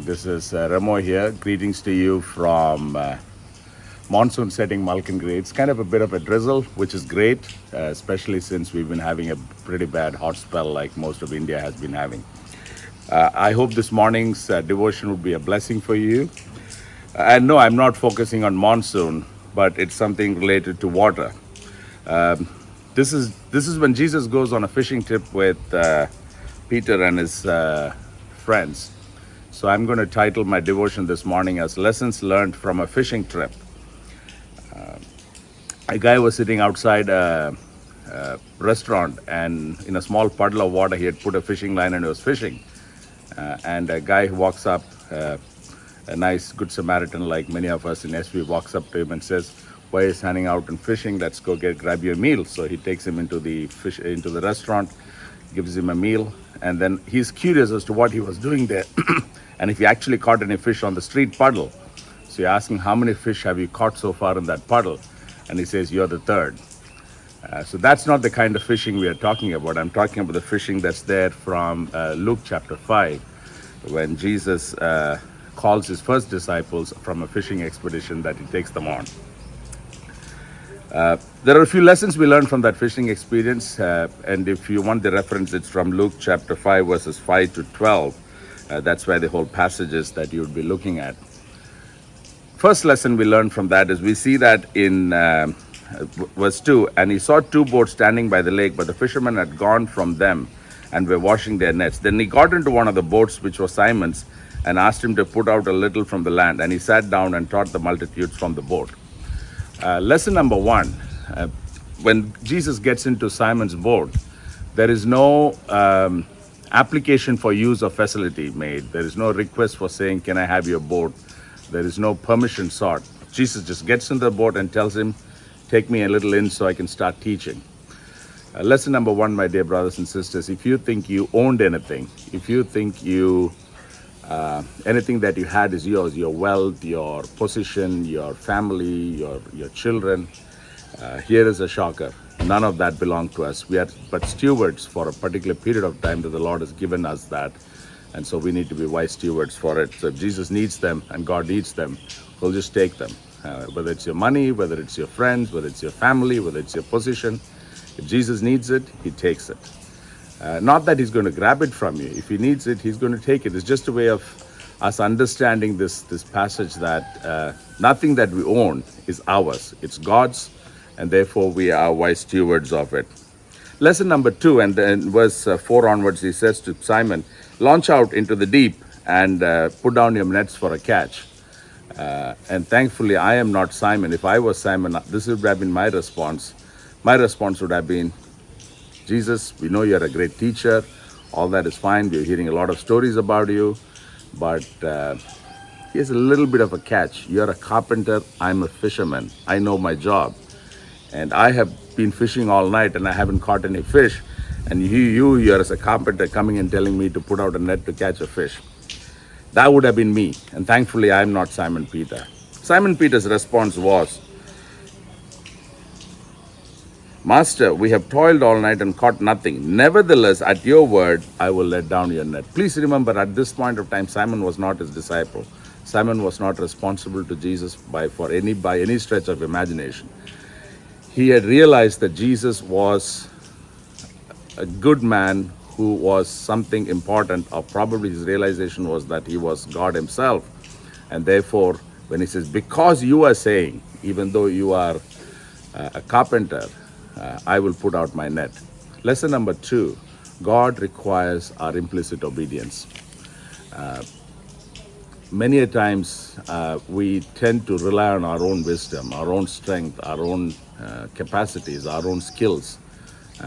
This is Remo here. Greetings to you from monsoon setting Malkangre. It's kind of a bit of a drizzle, which is great, especially since we've been having a pretty bad hot spell like most of India has been having. I hope this morning's devotion would be a blessing for you. And no, I'm not focusing on monsoon, but it's something related to water. This is when Jesus goes on a fishing trip with Peter and his friends. So I'm going to title my devotion this morning as Lessons Learned from a Fishing Trip. A guy was sitting outside a restaurant, and in a small puddle of water he had put a fishing line and he was fishing. And a guy who walks up, a nice good Samaritan like many of us in SV, walks up to him and says, "Why are you standing out and fishing? Let's go grab you a meal." So he takes him into the restaurant, gives him a meal, and then he's curious as to what he was doing there and if he actually caught any fish on the street puddle. So you ask him, "How many fish have you caught so far in that puddle?" And he says, "You're the third." So that's not the kind of fishing we are talking about. I'm talking about the fishing that's there from Luke chapter 5, when Jesus calls his first disciples from a fishing expedition that he takes them on. There are a few lessons we learned from that fishing experience, and if you want the reference, it's from Luke chapter 5 verses 5 to 12. That's where the whole passage is that you would be looking at. First lesson we learned from that is we see that in verse 2, "And he saw two boats standing by the lake, but the fishermen had gone from them and were washing their nets. Then he got into one of the boats, which was Simon's, and asked him to put out a little from the land. And he sat down and taught the multitudes from the boat." Lesson number one, when Jesus gets into Simon's boat, there is no application for use of facility made. There is no request for saying, "Can I have your boat?" There is no permission sought. Jesus just gets in the boat and tells him, "Take me a little in so I can start teaching." Lesson number one, my dear brothers and sisters, if you think you owned anything, if you think anything that you had is yours, your wealth, your position, your family, your children, here is a shocker. None of that belonged to us. We are but stewards for a particular period of time that the Lord has given us that. And so we need to be wise stewards for it. So if Jesus needs them and God needs them, we'll just take them. Whether it's your money, whether it's your friends, whether it's your family, whether it's your position. If Jesus needs it, he takes it. Not that he's going to grab it from you. If he needs it, he's going to take it. It's just a way of us understanding this passage that nothing that we own is ours. It's God's, and therefore we are wise stewards of it. Lesson number two, and then verse 4 onwards, he says to Simon, "Launch out into the deep and put down your nets for a catch." And thankfully, I am not Simon. If I was Simon, this would have been my response. My response would have been, "Jesus, we know you're a great teacher. All that is fine. We're hearing a lot of stories about you. But here's a little bit of a catch. You're a carpenter. I'm a fisherman. I know my job. And I have been fishing all night and I haven't caught any fish. And you're as a carpenter coming and telling me to put out a net to catch a fish." That would have been me. And thankfully, I'm not Simon Peter. Simon Peter's response was, "Master, we have toiled all night and caught nothing. Nevertheless, at your word, I will let down your net." Please remember, at this point of time, Simon was not his disciple. Simon was not responsible to Jesus by any stretch of imagination. He had realized that Jesus was a good man who was something important, or probably his realization was that he was God himself. And therefore, when he says, "Because you are saying, even though you are a carpenter, I will put out my net." Lesson number two, God requires our implicit obedience. Many a times we tend to rely on our own wisdom, our own strength, our own capacities, our own skills,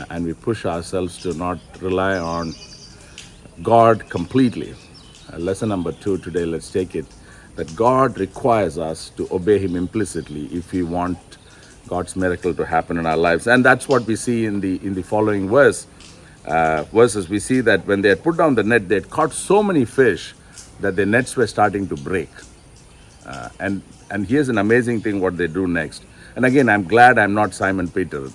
and we push ourselves to not rely on God completely. Lesson number two today, let's take it, that God requires us to obey him implicitly if we want God's miracle to happen in our lives. And that's what we see in the following verses. We see that when they had put down the net, they had caught so many fish that their nets were starting to break. And here's an amazing thing what they do next. And again, I'm glad I'm not Simon Peter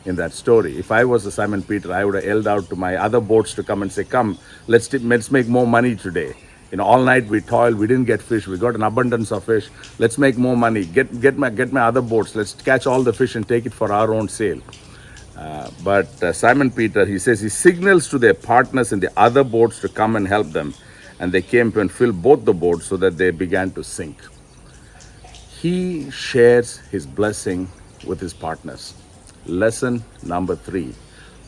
in that story. If I was a Simon Peter, I would have yelled out to my other boats to come and say, "Come, let's make more money today." All night we toiled, we didn't get fish, we got an abundance of fish. Let's make more money, get my other boats, let's catch all the fish and take it for our own sale. But Simon Peter, he says, he signals to their partners in the other boats to come and help them. And they came to and filled both the boats so that they began to sink. He shares his blessing with his partners. Lesson number 3.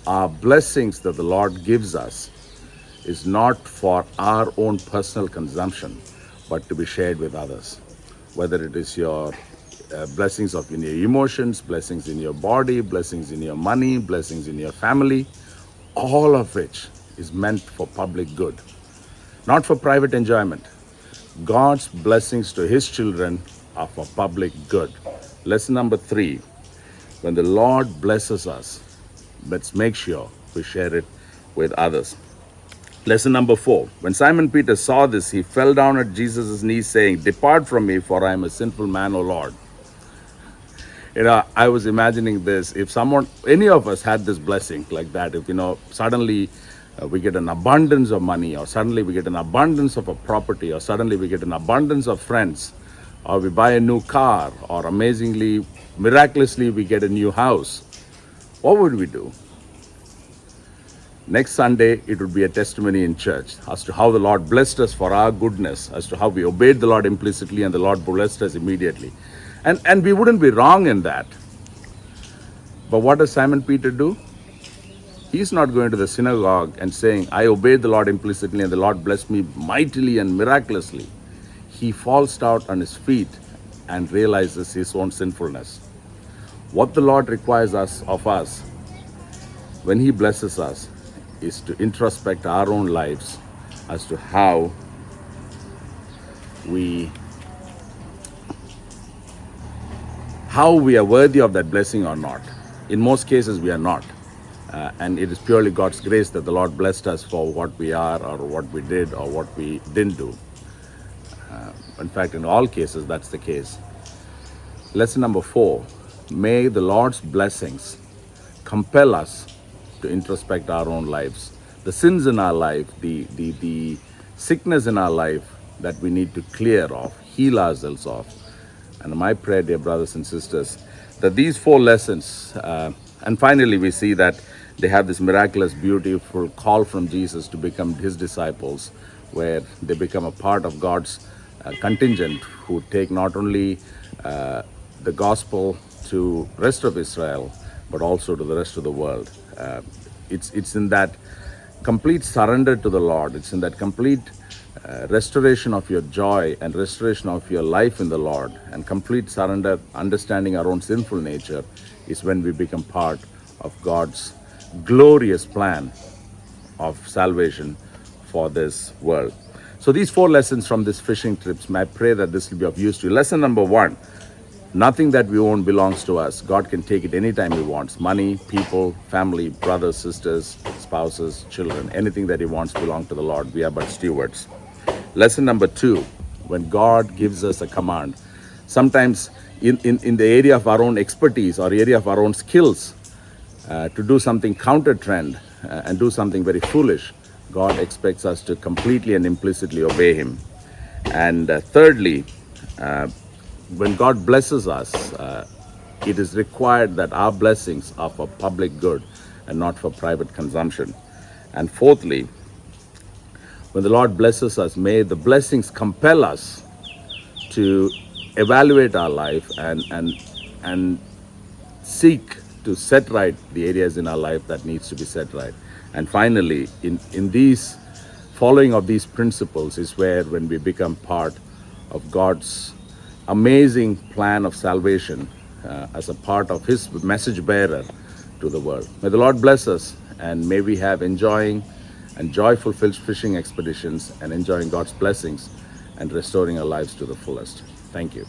Our blessings that the Lord gives us is not for our own personal consumption, but to be shared with others. Whether it is your blessings in your emotions, blessings in your body, blessings in your money, blessings in your family, all of which is meant for public good, not for private enjoyment. God's blessings to his children are for public good. Lesson number 3, when the Lord blesses us, let's make sure we share it with others. Lesson number 4, when Simon Peter saw this, he fell down at Jesus' knees saying, "Depart from me, for I am a sinful man, O Lord." I was imagining this, if any of us had this blessing like that, if, suddenly we get an abundance of money, or suddenly we get an abundance of a property, or suddenly we get an abundance of friends, or we buy a new car, or amazingly, miraculously, we get a new house, what would we do? Next Sunday, it would be a testimony in church as to how the Lord blessed us for our goodness, as to how we obeyed the Lord implicitly and the Lord blessed us immediately. And we wouldn't be wrong in that. But what does Simon Peter do? He's not going to the synagogue and saying, "I obeyed the Lord implicitly and the Lord blessed me mightily and miraculously." He falls down on his feet and realizes his own sinfulness. What the Lord requires of us when he blesses us is to introspect our own lives as to how we are worthy of that blessing or not. In most cases, we are not. And it is purely God's grace that the Lord blessed us for what we are, or what we did, or what we didn't do. In fact, in all cases, that's the case. Lesson number 4, may the Lord's blessings compel us to introspect our own lives. The sins in our life, the sickness in our life that we need to clear off, heal ourselves of. And my prayer, dear brothers and sisters, that these 4 lessons, and finally we see that they have this miraculous, beautiful call from Jesus to become his disciples, where they become a part of God's contingent who take not only the gospel to rest of Israel, but also to the rest of the world. It's in that complete surrender to the Lord. It's in that complete restoration of your joy and restoration of your life in the Lord, and complete surrender, understanding our own sinful nature, is when we become part of God's glorious plan of salvation for this world. So these 4 lessons from this fishing trips, I pray that this will be of use to you. Lesson number 1, nothing that we own belongs to us. God can take it anytime he wants. Money, people, family, brothers, sisters, spouses, children, anything that he wants belongs to the Lord. We are but stewards. Lesson number 2, when God gives us a command, sometimes in the area of our own expertise or area of our own skills, to do something counter-trend and do something very foolish, God expects us to completely and implicitly obey him. And thirdly, when God blesses us, it is required that our blessings are for public good and not for private consumption. And fourthly, when the Lord blesses us, may the blessings compel us to evaluate our life and seek to set right the areas in our life that needs to be set right. And finally, in these following of these principles is where, when we become part of God's amazing plan of salvation, as a part of his message bearer to the world. May the Lord bless us, and may we have enjoying and joyful fishing expeditions, and enjoying God's blessings and restoring our lives to the fullest. Thank you.